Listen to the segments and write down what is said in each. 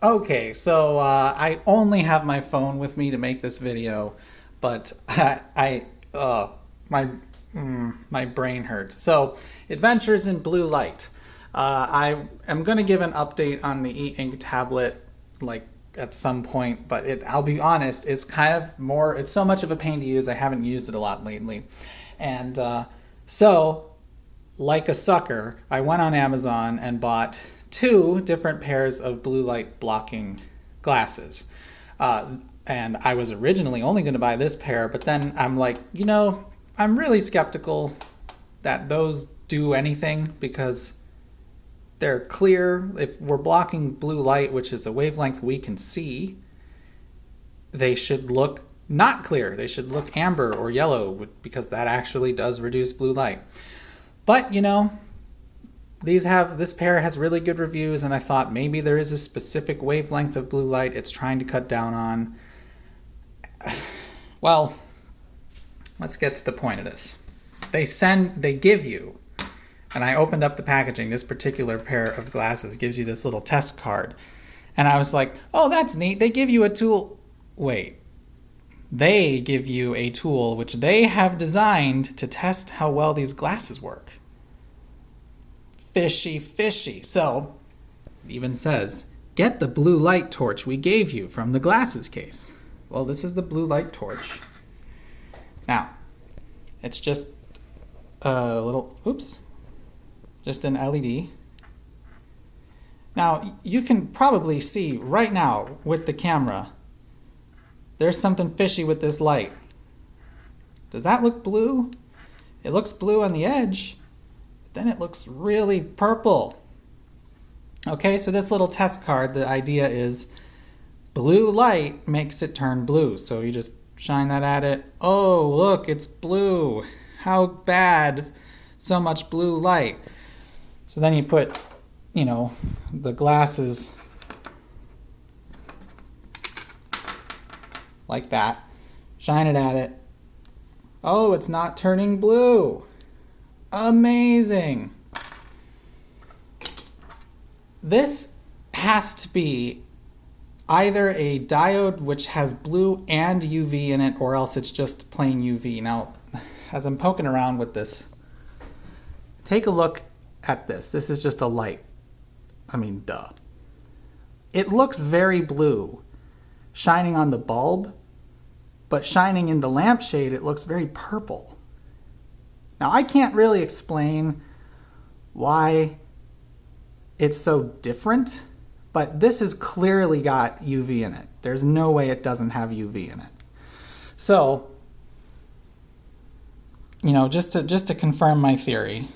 Okay, so I only have my phone with me to make this video, but my my brain hurts. So, Adventures in Blue Light. I am going to give an update on the e-ink tablet, like at some point, but I'll be honest, it's kind of more. It's so much of a pain to use. I haven't used it a lot lately, and so. Like a sucker, I went on Amazon and bought two different pairs of blue light blocking glasses. And I was originally only going to buy this pair, but then I'm like, I'm really skeptical that those do anything because they're clear. If we're blocking blue light, which is a wavelength we can see, they should look not clear. They should look amber or yellow because that actually does reduce blue light. But, this pair has really good reviews, and I thought maybe there is a specific wavelength of blue light it's trying to cut down on. Well, let's get to the point of this. They give you, and I opened up the packaging, this particular pair of glasses gives you this little test card. And I was like, oh, that's neat. They give you a tool. Wait. They give you a tool which they have designed to test how well these glasses work. Fishy, fishy. So, it even says, get the blue light torch we gave you from the glasses case. Well, this is the blue light torch. Now, it's just a little, just an LED. Now, you can probably see right now with the camera, there's something fishy with this light. Does that look blue? It looks blue on the edge, but then it looks really purple. Okay, so this little test card, the idea is blue light makes it turn blue. So you just shine that at it. Oh, look, it's blue. How bad, so much blue light. So then you put, the glasses like that, shine it at it. Oh, it's not turning blue. Amazing. This has to be either a diode which has blue and UV in it, or else it's just plain UV. Now, as I'm poking around with this, take a look at this. This is just a light. I mean, duh. It looks very blue shining on the bulb, but shining in the lampshade, it looks very purple. Now, I can't really explain why it's so different, but this has clearly got UV in it. There's no way it doesn't have UV in it. So, just to confirm my theory.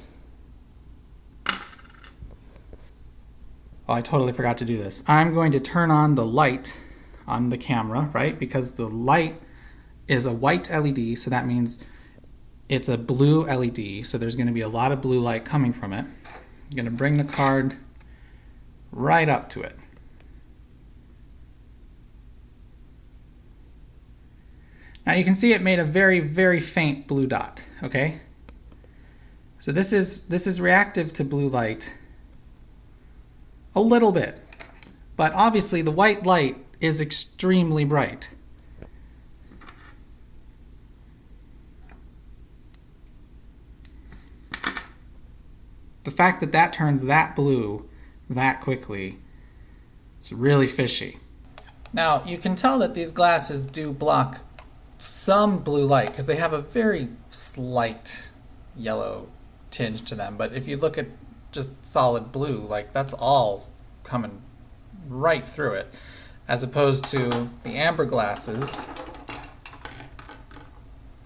Oh, I totally forgot to do this. I'm going to turn on the light on the camera, right? Because the light is a white LED, so that means it's a blue LED, so there's going to be a lot of blue light coming from it. I'm going to bring the card right up to it. Now you can see it made a very, very faint blue dot, okay? So this is reactive to blue light a little bit, but obviously the white light is extremely bright. The fact that that turns that blue that quickly is really fishy. Now, you can tell that these glasses do block some blue light because they have a very slight yellow tinge to them. But if you look at just solid blue, like that's all coming right through it, as opposed to the amber glasses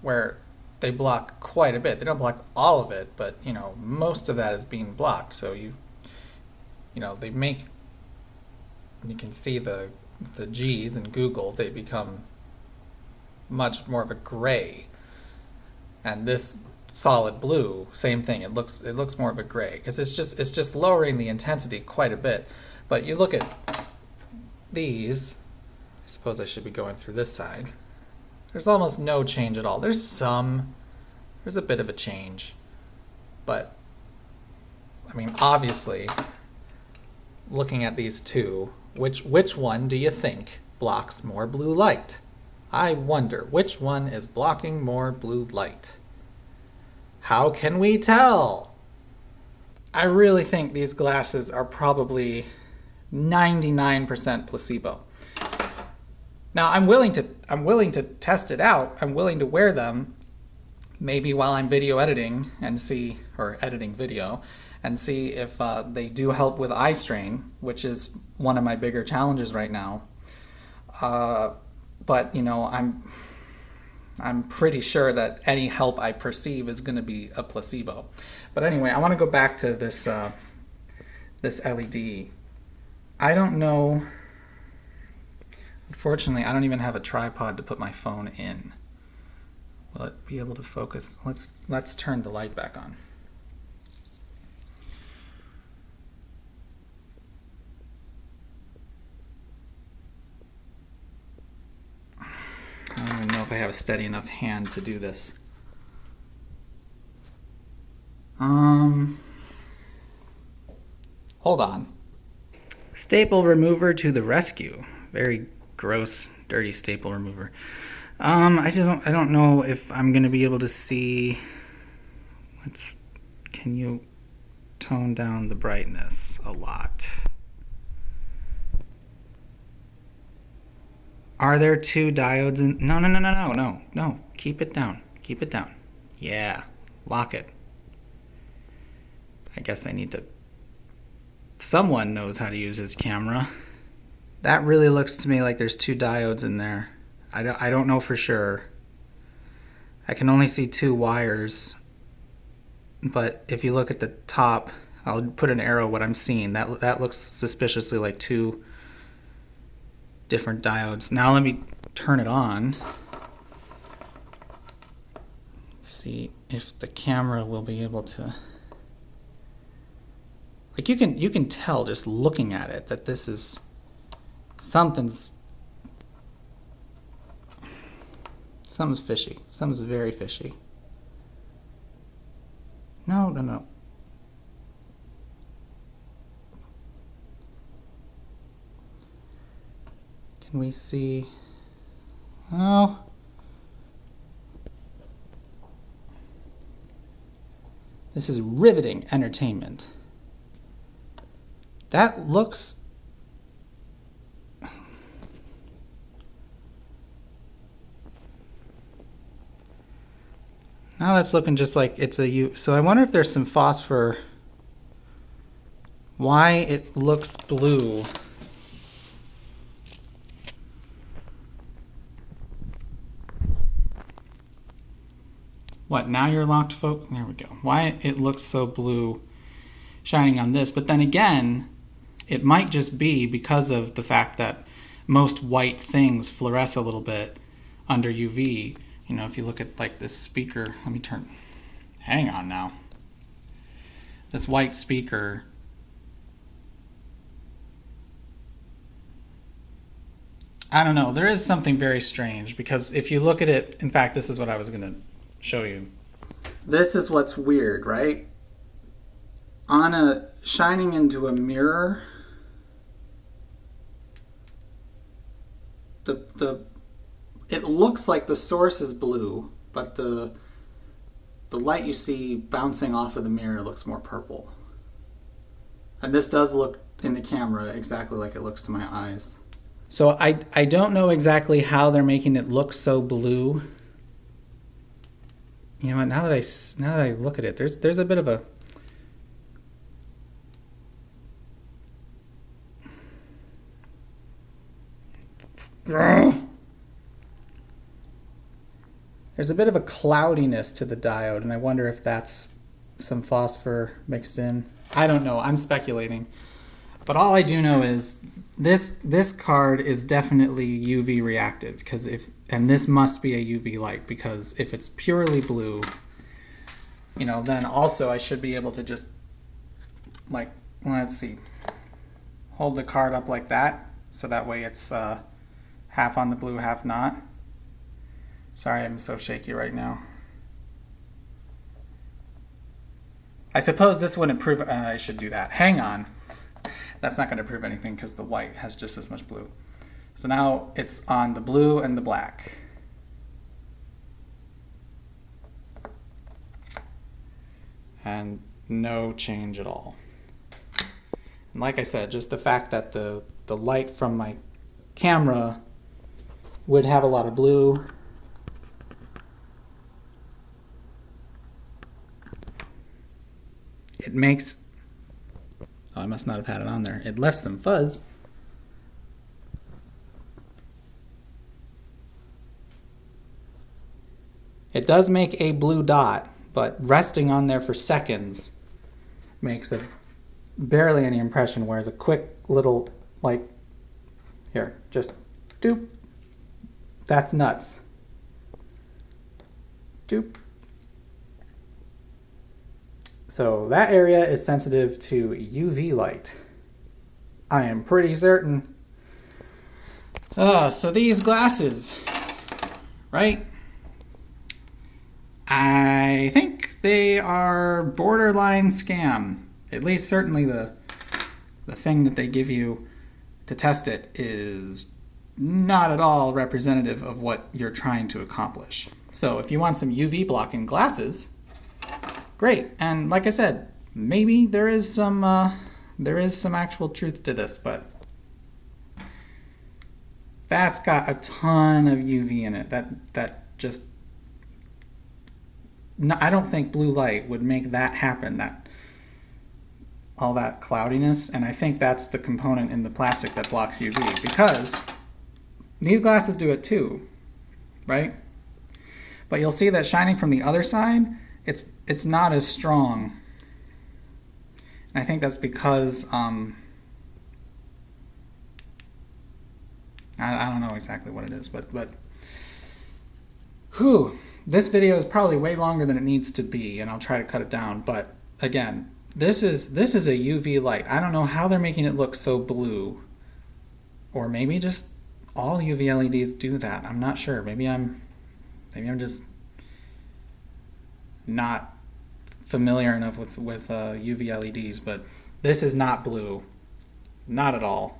where they block quite a bit. They don't block all of it, but most of that is being blocked. So they make, you can see the G's in Google, they become much more of a gray. And this solid blue, same thing. It looks more of a gray because it's just lowering the intensity quite a bit. But you look at these, I suppose I should be going through this side. There's almost no change at all. There's a bit of a change, but I mean, obviously, looking at these two, Which one do you think blocks more blue light? I wonder which one is blocking more blue light. How can we tell? I really think these glasses are probably 99% placebo. Now I'm willing to test it out. I'm willing to wear them maybe while I'm video editing and see, or editing video, and see if they do help with eye strain, which is one of my bigger challenges right now. But you know, I'm pretty sure that any help I perceive is going to be a placebo. But anyway, I want to go back to this this LED. I don't know. Unfortunately, I don't even have a tripod to put my phone in. Will it be able to focus? Let's turn the light back on. I don't even know if I have a steady enough hand to do this. Hold on. Staple remover to the rescue. Very gross, dirty staple remover. I don't know if I'm gonna be able to see. Can you tone down the brightness a lot? Are there two diodes in? No. Keep it down. Keep it down. Yeah, lock it. I guess I need to. Someone knows how to use his camera. That really looks to me like there's two diodes in there. I don't know for sure. I can only see two wires. But if you look at the top, I'll put an arrow what I'm seeing. That looks suspiciously like two different diodes. Now let me turn it on. See if the camera will be able to. Like you can tell just looking at it that this is something's fishy. Something's very fishy. No. Can we see? Oh. This is riveting entertainment. That looks... Now that's looking just like it's a U. So I wonder if there's some phosphor. Why it looks blue. What, now you're locked, folks? There we go. Why it looks so blue shining on this. But then again, it might just be because of the fact that most white things fluoresce a little bit under UV. You know, if you look at like this speaker, let me turn, hang on now. This white speaker, I don't know, there is something very strange because if you look at it, in fact, this is what I was going to show you. This is what's weird, right? Shining into a mirror, it looks like the source is blue, but the light you see bouncing off of the mirror looks more purple. And this does look in the camera exactly like it looks to my eyes. So I don't know exactly how they're making it look so blue. You know what, now that I look at it, there's a bit of a cloudiness to the diode, and I wonder if that's some phosphor mixed in. I don't know, I'm speculating. But all I do know is this card is definitely UV reactive, and this must be a UV light, because if it's purely blue, you know, then also I should be able to just, like, let's see, hold the card up like that, so that way it's half on the blue, half not. Sorry, I'm so shaky right now. I suppose this wouldn't prove... I should do that. Hang on. That's not going to prove anything because the white has just as much blue. So now it's on the blue and the black. And no change at all. And like I said, just the fact that the light from my camera would have a lot of blue. It makes, oh, I must not have had it on there. It left some fuzz. It does make a blue dot, but resting on there for seconds makes barely any impression, whereas a quick little, like, here, just doop, that's nuts. Doop. So that area is sensitive to UV light. I am pretty certain. So these glasses, right? I think they are borderline scam. At least certainly the thing that they give you to test it is not at all representative of what you're trying to accomplish. So if you want some UV blocking glasses, great. And like I said, maybe there is some actual truth to this, but that's got a ton of UV in it. That just, no, I don't think blue light would make that happen, all that cloudiness, and I think that's the component in the plastic that blocks UV, because these glasses do it too, right? But you'll see that shining from the other side, it's not as strong. And I think that's because I don't know exactly what it is, but whew, this video is probably way longer than it needs to be, and I'll try to cut it down. But again, this is a UV light. I don't know how they're making it look so blue, or maybe just all UV LEDs do that. I'm not sure. Maybe I'm just not familiar enough with UV LEDs, but this is not blue, not at all.